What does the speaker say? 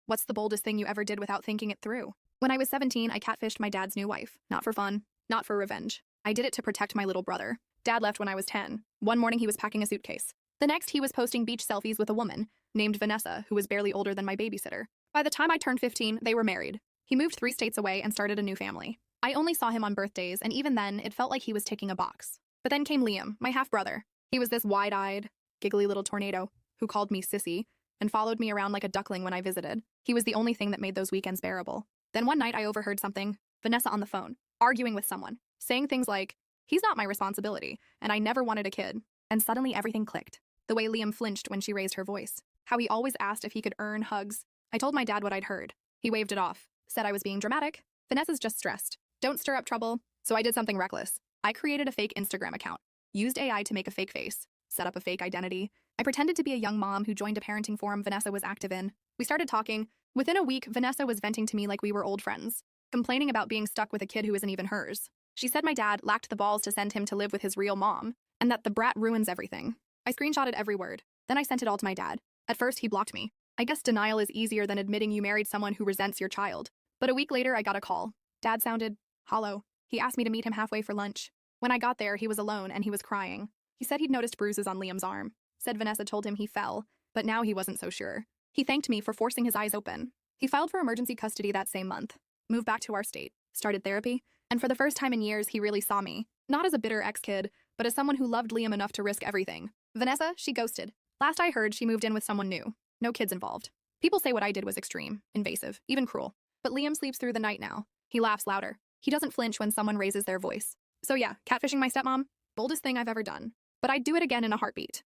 What's the boldest thing you ever did without thinking it through? When I was 17, I catfished my dad's new wife. Not for fun, not for revenge. I did it to protect my little brother. Dad left when I was 10. One morning he was packing a suitcase. The next he was posting beach selfies with a woman named Vanessa, who was barely older than my babysitter. By the time I turned 15, they were married. He moved 3 states away and started a new family. I only saw him on birthdays, and even then, it felt like he was ticking a box. But then came Liam, my half-brother. He was this wide-eyed, giggly little tornado who called me sissy and followed me around like a duckling when I visited. He was the only thing that made those weekends bearable. Then one night I overheard something, Vanessa on the phone, arguing with someone, saying things like, "He's not my responsibility, and I never wanted a kid." And suddenly everything clicked. The way Liam flinched when she raised her voice. How he always asked if he could earn hugs. I told my dad what I'd heard. He waved it off, said I was being dramatic. Vanessa's just stressed. Don't stir up trouble. So I did something reckless. I created a fake Instagram account, used AI to make a fake face, set up a fake identity. I pretended to be a young mom who joined a parenting forum Vanessa was active in. We started talking. Within a week, Vanessa was venting to me like we were old friends, complaining about being stuck with a kid who isn't even hers. She said my dad lacked the balls to send him to live with his real mom, and that the brat ruins everything. I screenshotted every word. Then I sent it all to my dad. At first, he blocked me. I guess denial is easier than admitting you married someone who resents your child. But a week later, I got a call. Dad sounded hollow. He asked me to meet him halfway for lunch. When I got there, he was alone and he was crying. He said he'd noticed bruises on Liam's arm. Said Vanessa told him he fell, but now he wasn't so sure. He thanked me for forcing his eyes open. He filed for emergency custody that same month, moved back to our state, started therapy, and for the first time in years, he really saw me. Not as a bitter ex-kid, but as someone who loved Liam enough to risk everything. Vanessa, she ghosted. Last I heard, she moved in with someone new. No kids involved. People say what I did was extreme, invasive, even cruel. But Liam sleeps through the night now. He laughs louder. He doesn't flinch when someone raises their voice. So yeah, catfishing my stepmom, boldest thing I've ever done. But I'd do it again in a heartbeat.